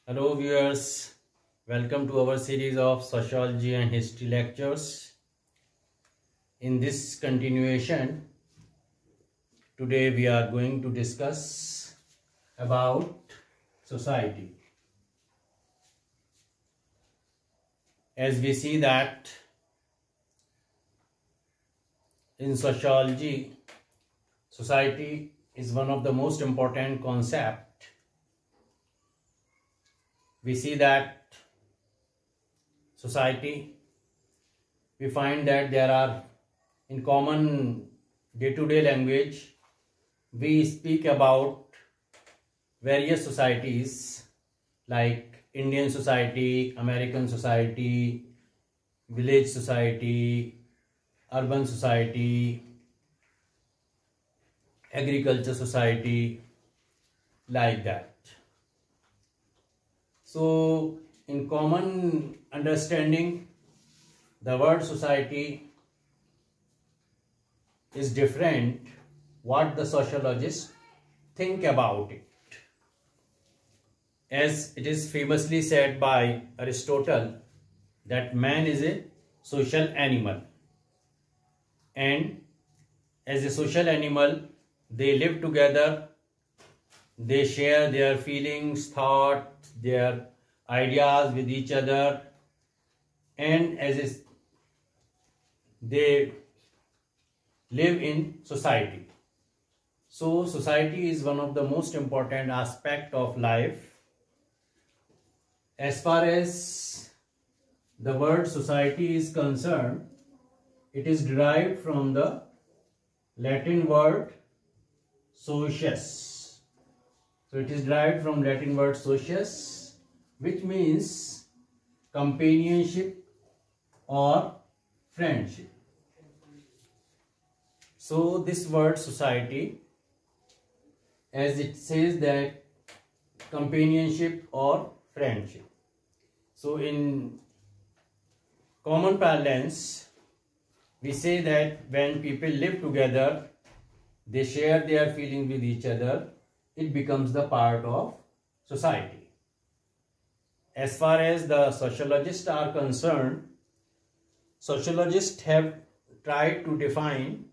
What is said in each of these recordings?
Hello viewers, welcome to our series of sociology and history lectures. In this continuation, today we are going to discuss about society. As we see that in sociology, society is one of the most important concepts. We see that society, we find that there are in common day-to-day language, we speak about various societies like Indian society, American society, village society, urban society, agriculture society, like that. So, in common understanding, the word society is different what the sociologists think about it. As it is famously said by Aristotle that man is a social animal, and as a social animal they live together, they share their feelings, thoughts, their ideas with each other, and they live in society. So society is one of the most important aspect of life. As far as the word society is concerned, it is derived from the Latin word socius. So it is derived from Latin word socius, which means companionship or friendship. So this word society, as it says that companionship or friendship. So in common parlance, we say that when people live together, they share their feelings with each other, it becomes the part of society. As far as the sociologists are concerned, sociologists have tried to define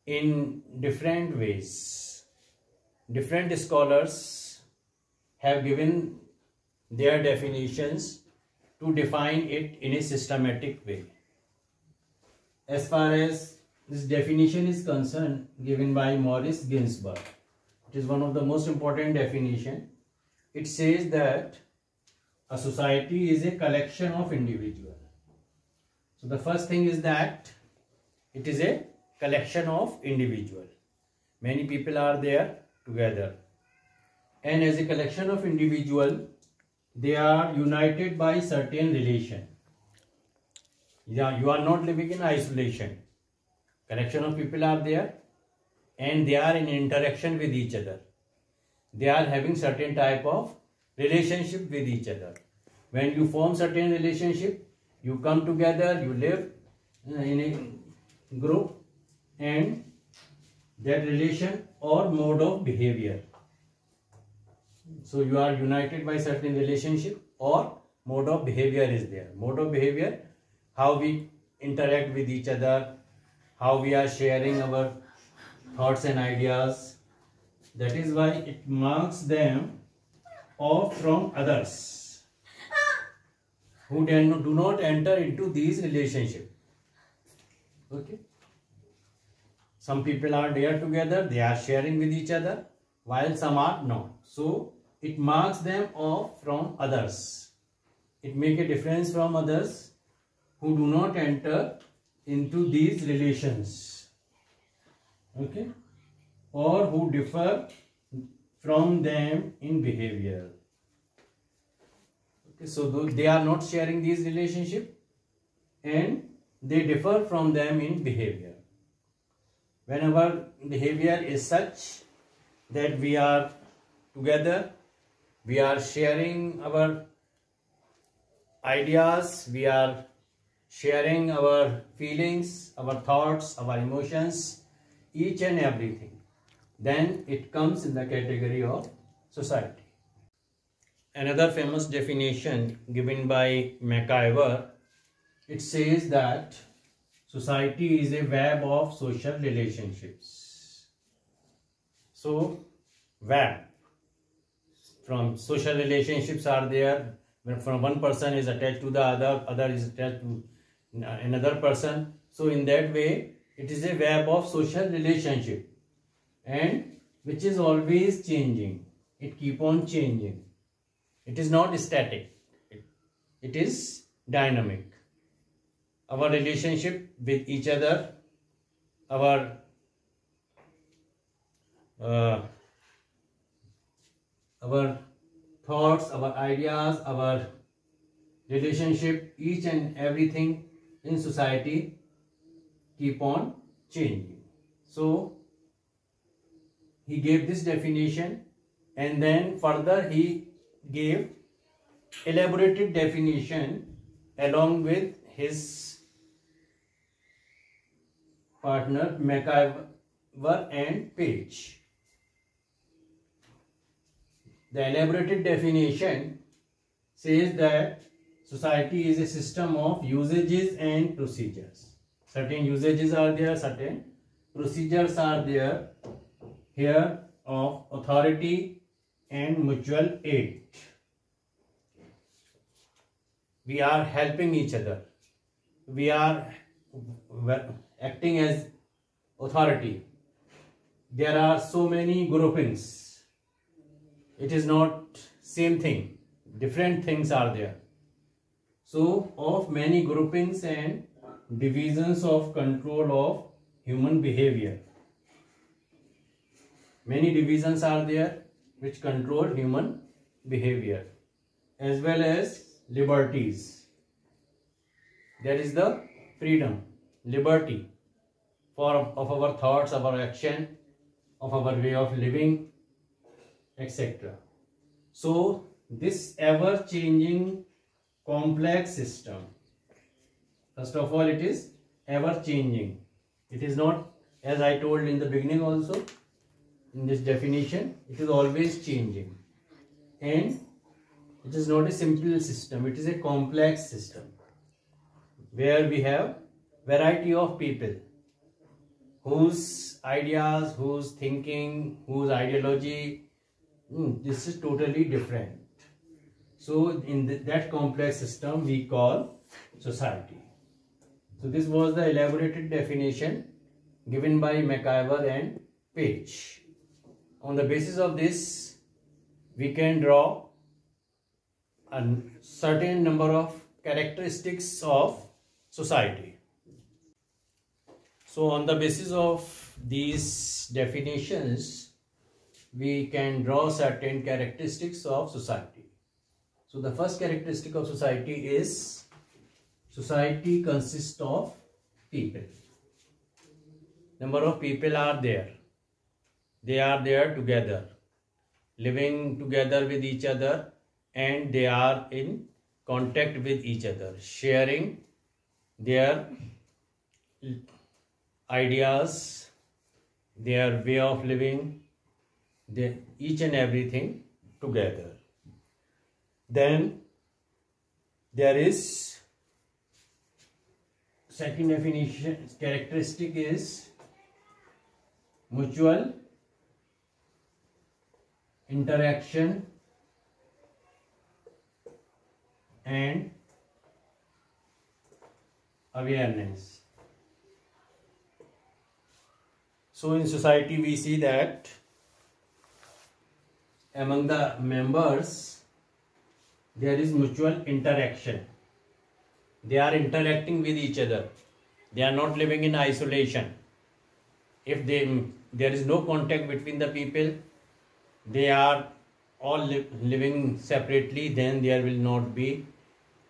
in different ways. Different scholars have given their definitions to define it in a systematic way. As far as this definition is concerned, given by Maurice Ginsburg, it is one of the most important definition. It says that a society is a collection of individuals. So the first thing is that it is a collection of individuals. Many people are there together. And as a collection of individuals, they are united by certain relation. Yeah, you are not living in isolation. Collection of people are there and they are in interaction with each other. They are having certain type of relationship with each other. When you form certain relationship, you come together, you live in a group, and that relation or mode of behavior. So you are united by certain relationship or mode of behavior is there. Mode of behavior, how we interact with each other, how we are sharing our thoughts and ideas. That is why it marks them off from others who do not enter into these relationships. Okay. Some people are there together, they are sharing with each other, while some are not. So it marks them off from others. It makes a difference from others who do not enter into these relations. Okay. Or who differ from them in behavior. Okay. So they are not sharing these relationships and they differ from them in behavior. When our behavior is such that we are together, we are sharing our ideas, we are sharing our feelings, our thoughts, our emotions, each and everything, then it comes in the category of society. another famous definition given by MacIver. It says that society is a web of social relationships. So, web. From social relationships are there. From one person is attached to the other is attached to another person. So, in that way, it is a web of social relationship, and which is always changing. It keep on changing. It is not static. It is dynamic. Our relationship with each other, our thoughts, our ideas, our relationship, each and everything in society keep on changing. So he gave this definition, and then further he gave elaborated definition along with his partner MacIver and Page. The elaborated definition says that society is a system of usages and procedures. Certain usages are there, certain procedures are there here of authority and mutual aid. We are helping each other. We are acting as authority. There are so many groupings. It is not same thing. Different things are there. So, of many groupings and divisions of control of human behavior. Many divisions are there which control human behavior, as well as liberties. There is the freedom, liberty of our thoughts, our action, of our way of living, etc. So this ever-changing complex system, first of all, it is ever-changing. It is not, as I told in the beginning also, in this definition, it is always changing. And it is not a simple system, it is a complex system where we have variety of people whose ideas, whose thinking, whose ideology, this is totally different. So in that complex system we call society. So this was the elaborated definition given by MacIver and Page. On the basis of this, we can draw a certain number of characteristics of society. So on the basis of these definitions, we can draw certain characteristics of society. So the first characteristic of society is society consists of people. Number of people are there. They are there together, living together with each other, and they are in contact with each other, sharing their ideas, their way of living, each and everything together. Then there is second definition, characteristic is mutual interaction and awareness. So in society we see that among the members there is mutual interaction. They are interacting with each other. They are not living in isolation. If there is no contact between the people, they are all living separately, then there will not be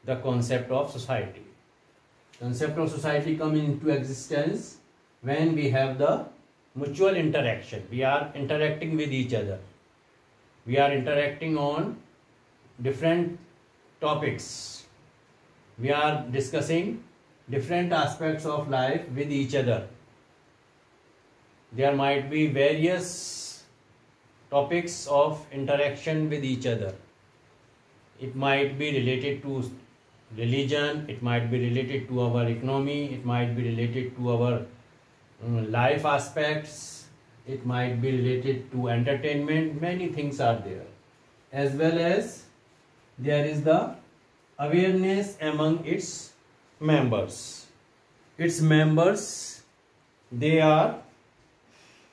the concept of society. Concept of society comes into existence when we have the mutual interaction. We are interacting with each other. We are interacting on different topics. We are discussing different aspects of life with each other. There might be various topics of interaction with each other. it might be related to religion, it might be related to our economy, it might be related to our life aspects, it might be related to entertainment. Many things are there. As well as there is the awareness among its members. Its members, they are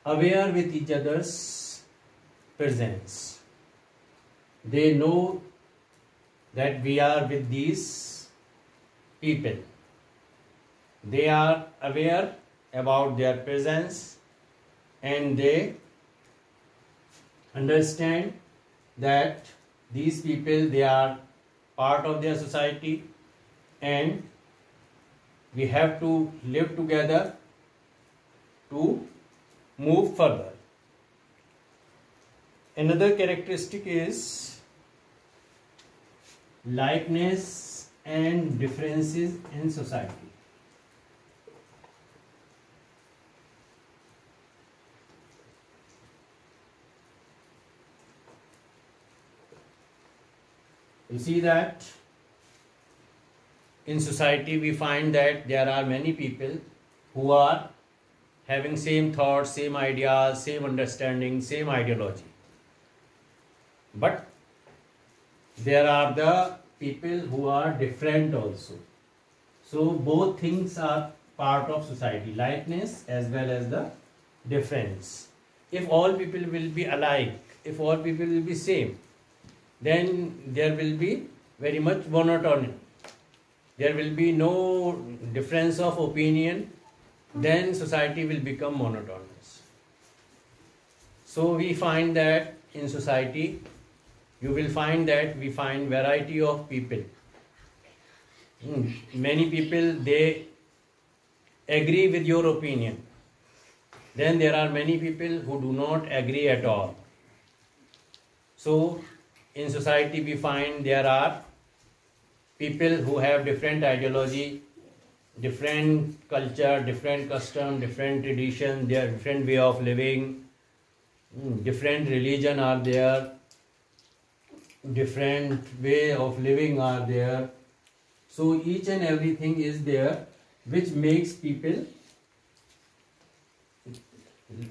aware with each other's presence. They know that we are with these people. They are aware about their presence, and they understand that these people, they are part of their society, and we have to live together to move further. Another characteristic is likeness and differences in society. You see that in society we find that there are many people who are having same thoughts, same ideas, same understanding, same ideology. But there are the people who are different also. So both things are part of society, likeness as well as the difference. If all people will be alike, if all people will be same, then there will be very much monotony. There will be no difference of opinion, then society will become monotonous. So we find that in society, you will find that we find variety of people. Many people, they agree with your opinion. Then there are many people who do not agree at all. So in society we find there are people who have different ideology, different culture, different custom, different tradition, their different way of living, different religion are there, different way of living are there. So each and everything is there which makes people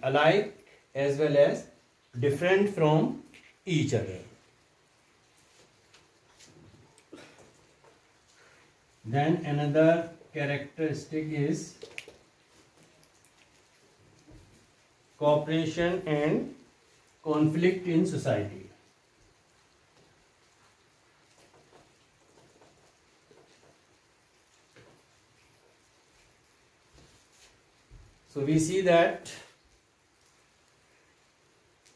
alike as well as different from each other. Then another characteristic is cooperation and conflict in society. So we see that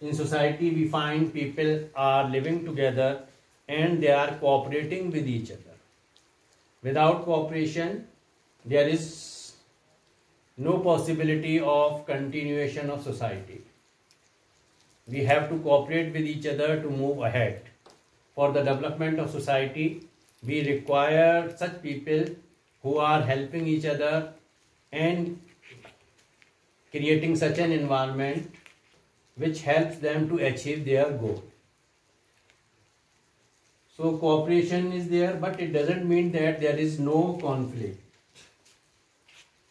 in society we find people are living together and they are cooperating with each other. Without cooperation, there is no possibility of continuation of society. We have to cooperate with each other to move ahead. For the development of society, we require such people who are helping each other and creating such an environment which helps them to achieve their goal. So cooperation is there, but it doesn't mean that there is no conflict.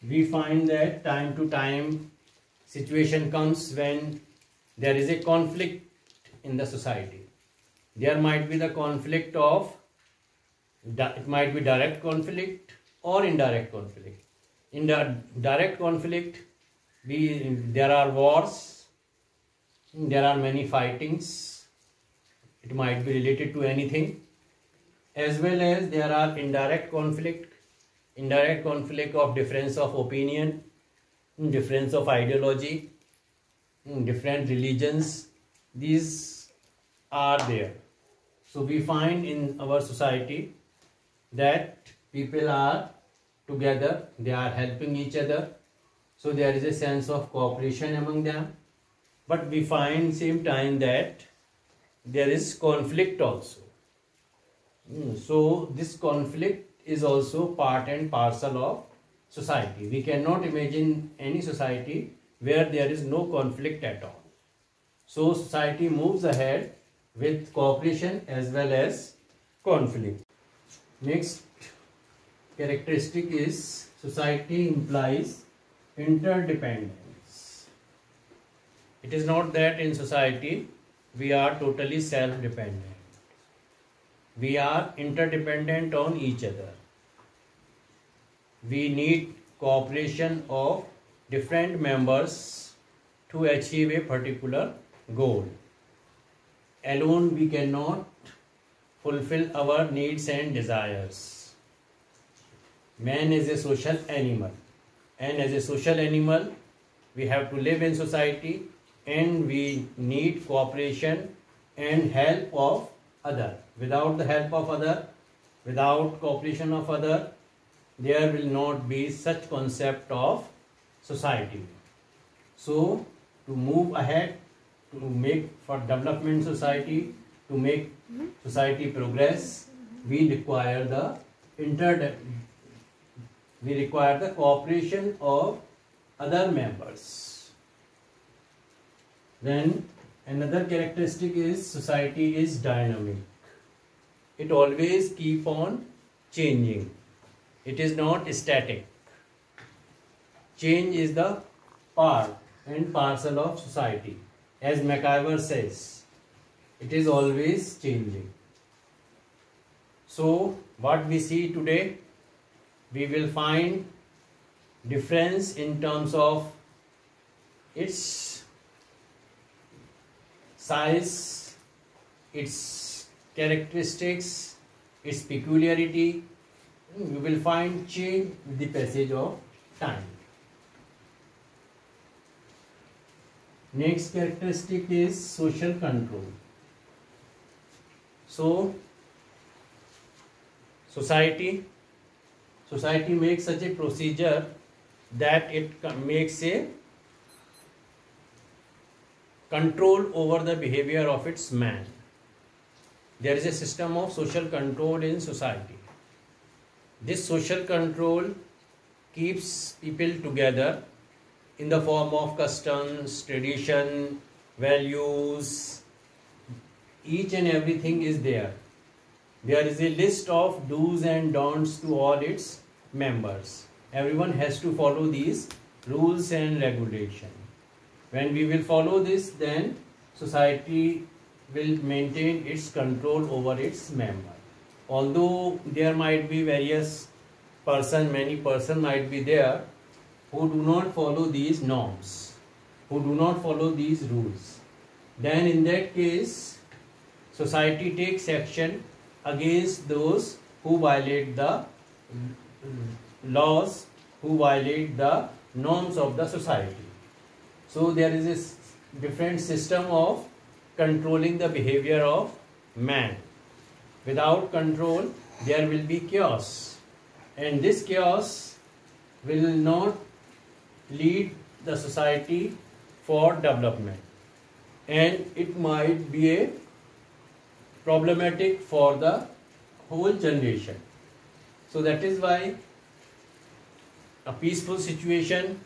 We find that time to time situation comes when there is a conflict in the society. There might be the conflict of, it might be direct conflict or indirect conflict. In the direct conflict, there are wars, there are many fightings. It might be related to anything, as well as there are indirect conflict of difference of opinion, difference of ideology, different religions. These are there. So we find in our society that people are together, they are helping each other. So there is a sense of cooperation among them. But we find same time that there is conflict also. So this conflict is also part and parcel of society. We cannot imagine any society where there is no conflict at all. So society moves ahead with cooperation as well as conflict. Next characteristic is society implies interdependence. It is not that in society we are totally self-dependent. We are interdependent on each other. We need cooperation of different members to achieve a particular goal. Alone we cannot fulfill our needs and desires. Man is a social animal, and as a social animal we have to live in society, and we need cooperation and help of other. Without the help of other, without cooperation of other, there will not be such concept of society. So to move ahead, to make for development society, to make society progress, we require the cooperation of other members. Then another characteristic is society is dynamic. It always keep on changing. It is not static. Change is the part and parcel of society. As MacIver says, it is always changing. So what we see today, we will find difference in terms of its size, its characteristics, its peculiarity. We will find change with the passage of time. Next characteristic is social control. So society makes such a procedure that it makes a control over the behavior of its man. There is a system of social control in society. This social control keeps people together in the form of customs, tradition, values. Each and everything is there. There is a list of do's and don'ts to all its members. Everyone has to follow these rules and regulations. When we will follow this, then society will maintain its control over its member. Although there might be many persons might be there who do not follow these norms, who do not follow these rules, then in that case society takes action against those who violate the laws, who violate the norms of the society. So there is a different system of controlling the behavior of man. Without control, there will be chaos, and this chaos will not lead the society for development, and it might be a problematic for the whole generation. So that is why a peaceful situation,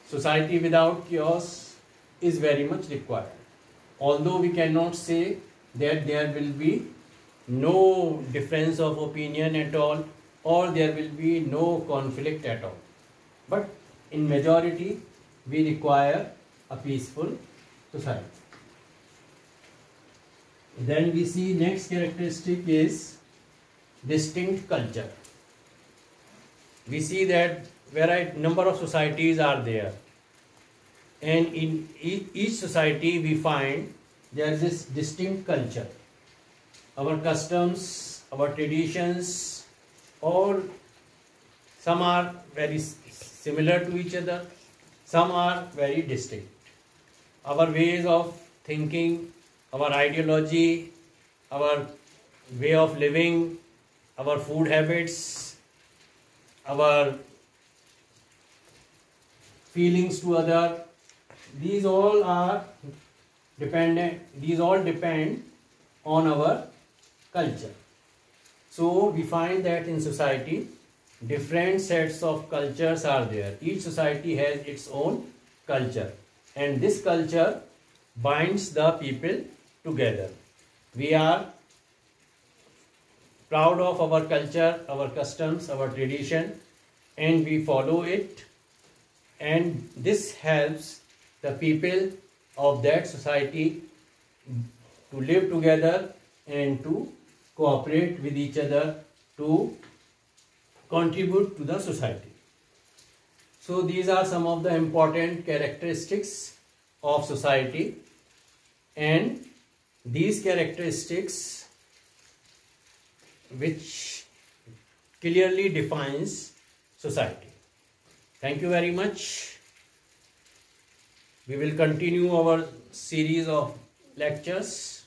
society without chaos, is very much required. Although we cannot say that there will be no difference of opinion at all, or there will be no conflict at all, but in majority we require a peaceful society. Then we see next characteristic is distinct culture. We see that number of societies are there, and in each society we find there is this distinct culture. Our customs, our traditions, all some are very similar to each other, some are very distinct. Our ways of thinking, our ideology, our way of living, our food habits, our feelings to other, these all depend on our culture. So we find that in society different sets of cultures are there. Each society has its own culture, and this culture binds the people together. We are proud of our culture, our customs, our tradition, and we follow it, and this helps the people of that society to live together and to cooperate with each other to contribute to the society. So these are some of the important characteristics of society, and these characteristics which clearly defines society. Thank you very much. We will continue our series of lectures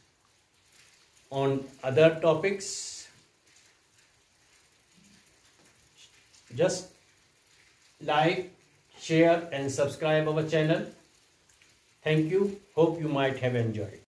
on other topics. Just like, share and subscribe our channel. Thank you. Hope you might have enjoyed.